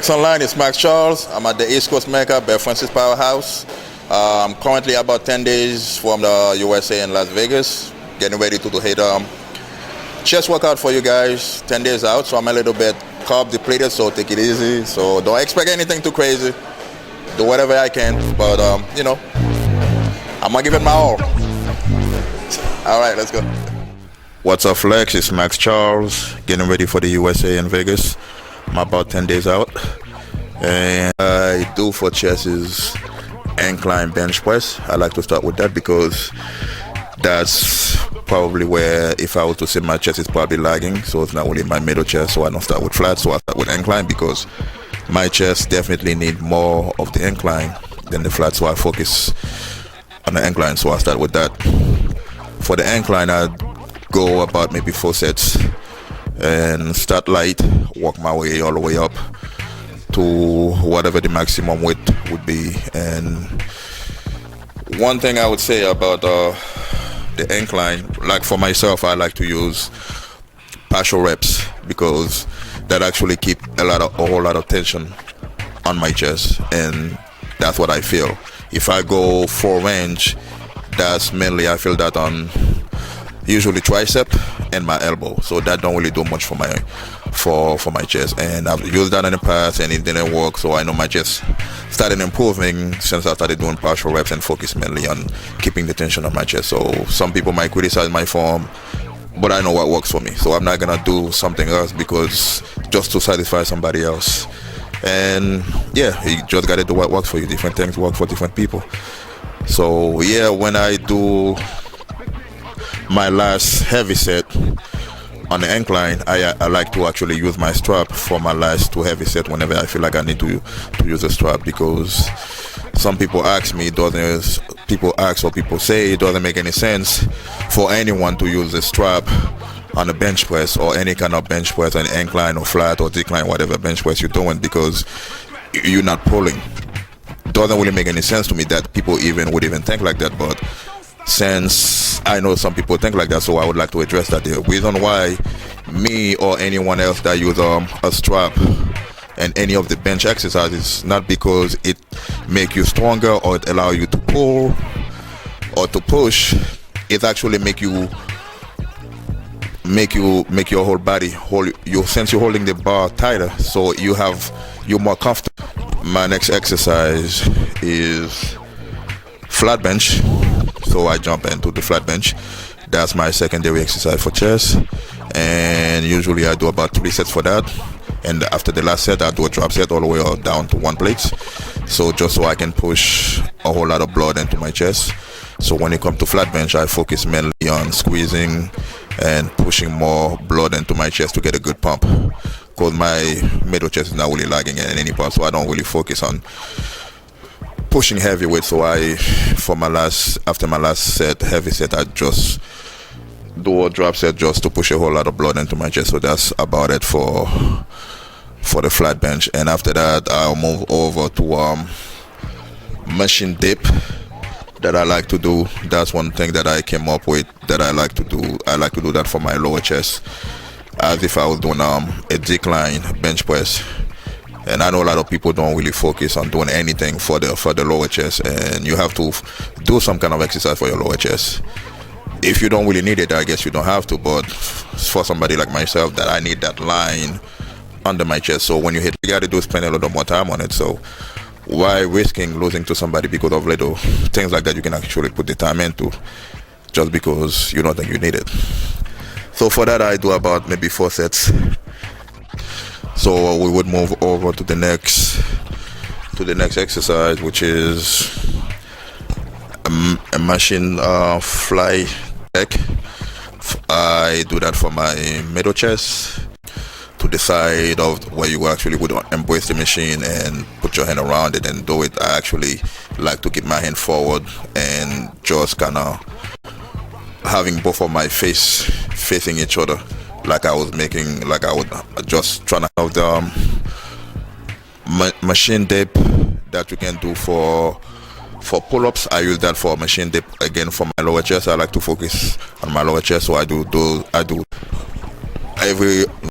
Online, it's Max Charles. I'm at the East Coast Mecca, Bear Francis Powerhouse. I'm currently about 10 days from the USA in Las Vegas, getting ready to do a chest workout for you guys. 10 days out, so I'm a little bit carb depleted, so take it easy. So don't expect anything too crazy. Do whatever I can, but I'm gonna give it my all. All right, let's go. What's up, Flex? It's Max Charles, getting ready for the USA in Vegas. I'm about 10 days out, and I do for chest is incline bench press. I like to start with that because that's probably where, if I was to say my chest is probably lagging, so it's not really my middle chest, so I don't start with flat, so I start with incline because my chest definitely need more of the incline than the flat, so I focus on the incline, so I start with that. For the incline, I go about maybe 4 sets and start light, work my way all the way up to whatever the maximum weight would be. And one thing I would say about the incline, like for myself, I like to use partial reps because that actually keep a whole lot of tension on my chest, and that's what I feel. If I go full range, that's mainly I feel that on usually tricep and my elbow, so that don't really do much for my chest, and I've used that in the past and it didn't work, so I know my chest started improving since I started doing partial reps and focus mainly on keeping the tension on my chest. So some people might criticize my form, but I know what works for me, so I'm not gonna do something else because just to satisfy somebody else. And yeah, you just gotta do what works for you. Different things work for different people. So yeah, when I do my last heavy set on the incline, I like to actually use my strap for my last 2 heavy set whenever I feel like I need to use a strap, because some people ask me, people say it doesn't make any sense for anyone to use a strap on a bench press or any kind of bench press, an incline or flat or decline, whatever bench press you're doing, because you're not pulling. Doesn't really make any sense to me that people would even think like that, but since I know some people think like that, so I would like to address that. The reason why me or anyone else that use a strap and any of the bench exercises, not because it make you stronger or it allow you to pull or to push, it actually make your whole body since you're holding the bar tighter, so you're more comfortable. My next exercise is flat bench, so I jump into the flat bench. That's my secondary exercise for chest, and usually I do about 3 sets for that, and after the last set I do a drop set all the way down to 1 plate, so just so I can push a whole lot of blood into my chest. So when it comes to flat bench, I focus mainly on squeezing and pushing more blood into my chest to get a good pump, because my middle chest is not really lagging at any point, so I don't really focus on pushing heavy weight. So after my last set, heavy set, I just do a drop set just to push a whole lot of blood into my chest. So that's about it for the flat bench. And after that, I'll move over to machine dip that I like to do. That's one thing that I came up with that I like to do. I like to do that for my lower chest, as if I was doing a decline bench press. And I know a lot of people don't really focus on doing anything for the lower chest, and you have to do some kind of exercise for your lower chest. If you don't really need it, I guess you don't have to, but for somebody like myself that I need that line under my chest, so when you hit, you got to spend a little more time on it. So why risking losing to somebody because of little things like that you can actually put the time into just because you don't think you need it? So for that, I do about maybe 4 sets. So we would move over to the next exercise, which is a machine fly deck. I do that for my middle chest, to the side of where you actually would embrace the machine and put your hand around it and do it. I actually like to keep my hand forward and just kind of having both of my face facing each other, like I would just trying to have the machine dip that you can do for pull-ups. I use that for machine dip again for my lower chest. I like to focus on my lower chest, so I do every